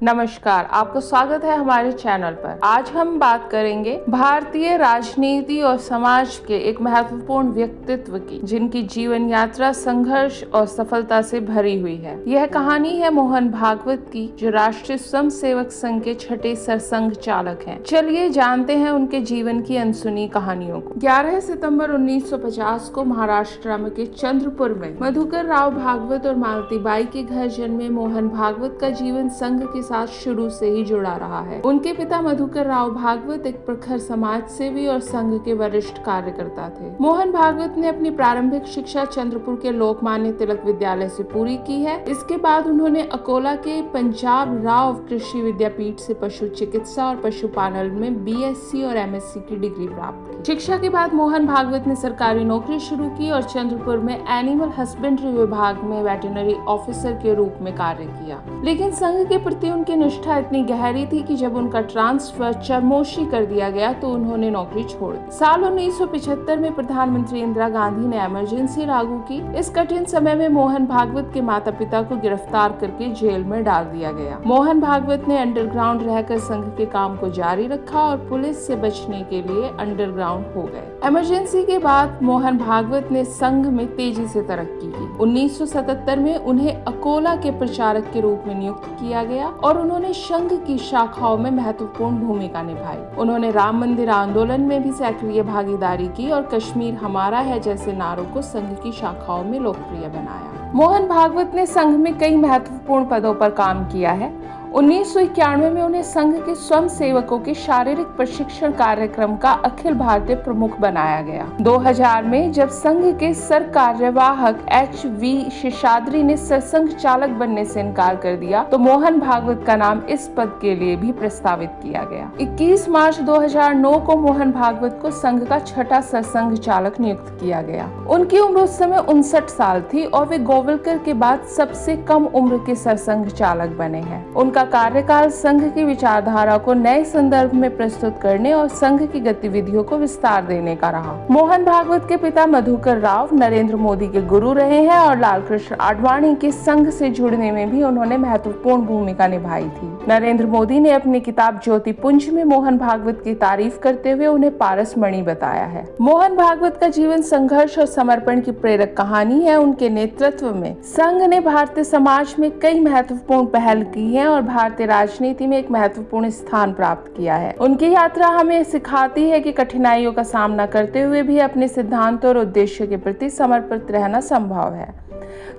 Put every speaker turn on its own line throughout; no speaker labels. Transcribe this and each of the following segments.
नमस्कार, आपका स्वागत है हमारे चैनल पर। आज हम बात करेंगे भारतीय राजनीति और समाज के एक महत्वपूर्ण व्यक्तित्व की, जिनकी जीवन यात्रा संघर्ष और सफलता से भरी हुई है। यह कहानी है मोहन भागवत की, जो राष्ट्रीय स्वयं सेवक संघ के छठे सरसंघ चालक हैं। चलिए जानते हैं उनके जीवन की अनसुनी कहानियों को। 11 सितंबर 1950 को महाराष्ट्र के चंद्रपुर में मधुकर राव भागवत और मालतीबाई के घर जन्मे मोहन भागवत का जीवन संघ के साथ शुरू से ही जुड़ा रहा है। उनके पिता मधुकर राव भागवत एक प्रखर समाज सेवी और संघ के वरिष्ठ कार्यकर्ता थे। मोहन भागवत ने अपनी प्रारंभिक शिक्षा चंद्रपुर के लोकमान्य तिलक विद्यालय से पूरी की है। इसके बाद उन्होंने अकोला के पंजाब राव कृषि विद्यापीठ से पशु चिकित्सा और पशुपालन में बीएससी और एमएससी की डिग्री प्राप्त की। शिक्षा के बाद मोहन भागवत ने सरकारी नौकरी शुरू की और चंद्रपुर में एनिमल हस्बेंड्री विभाग में वेटरनरी ऑफिसर के रूप में कार्य किया। लेकिन संघ के प्रति उनकी निष्ठा इतनी गहरी थी कि जब उनका ट्रांसफर चरमोशी कर दिया गया तो उन्होंने नौकरी छोड़ दी। साल 1975 में प्रधानमंत्री इंदिरा गांधी ने इमरजेंसी लागू की। इस कठिन समय में मोहन भागवत के माता पिता को गिरफ्तार करके जेल में डाल दिया गया। मोहन भागवत ने अंडरग्राउंड रहकर संघ के काम को जारी रखा और पुलिस से बचने के लिए अंडरग्राउंड हो गए। इमरजेंसी के बाद मोहन भागवत ने संघ में तेजी से तरक्की की। 1977 में उन्हें अकोला के प्रचारक के रूप में नियुक्त किया गया और उन्होंने संघ की शाखाओं में महत्वपूर्ण भूमिका निभाई। उन्होंने राम मंदिर आंदोलन में भी सक्रिय भागीदारी की और कश्मीर हमारा है जैसे नारों को संघ की शाखाओं में लोकप्रिय बनाया। मोहन भागवत ने संघ में कई महत्वपूर्ण पदों पर काम किया है। 1991 में उन्हें संघ के स्वयं सेवकों के शारीरिक प्रशिक्षण कार्यक्रम का अखिल भारतीय प्रमुख बनाया गया। 2000 में जब संघ के सर कार्यवाहक HV शेषाद्री ने सरसंघ चालक बनने से इनकार कर दिया तो मोहन भागवत का नाम इस पद के लिए भी प्रस्तावित किया गया। 21 मार्च 2009 को मोहन भागवत को संघ का छठा सरसंघ चालक नियुक्त किया गया। उनकी उम्र उस समय 59 साल थी और वे गोवलकर के बाद सबसे कम उम्र के सरसंघ चालक बने हैं। उनका कार्यकाल संघ की विचारधारा को नए संदर्भ में प्रस्तुत करने और संघ की गतिविधियों को विस्तार देने का रहा। मोहन भागवत के पिता मधुकर राव नरेंद्र मोदी के गुरु रहे हैं और लालकृष्ण आडवाणी के संघ से जुड़ने में भी उन्होंने महत्वपूर्ण भूमिका निभाई थी। नरेंद्र मोदी ने अपनी किताब ज्योतिपुंज में मोहन भागवत की तारीफ करते हुए उन्हें पारसमणि बताया है। मोहन भागवत का जीवन संघर्ष और समर्पण की प्रेरक कहानी है। उनके नेतृत्व में संघ ने भारतीय समाज में कई महत्वपूर्ण पहल की है और भारतीय राजनीति में एक महत्वपूर्ण स्थान प्राप्त किया है। उनकी यात्रा हमें सिखाती है कि कठिनाइयों का सामना करते हुए भी अपने सिद्धांतों और उद्देश्य के प्रति समर्पित रहना संभव है।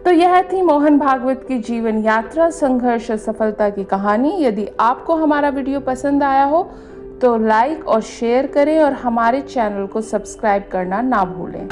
तो यह थी मोहन भागवत की जीवन यात्रा, संघर्ष और सफलता की कहानी। यदि आपको हमारा वीडियो पसंद आया हो तो लाइक और शेयर करें और हमारे चैनल को सब्सक्राइब करना ना भूलें।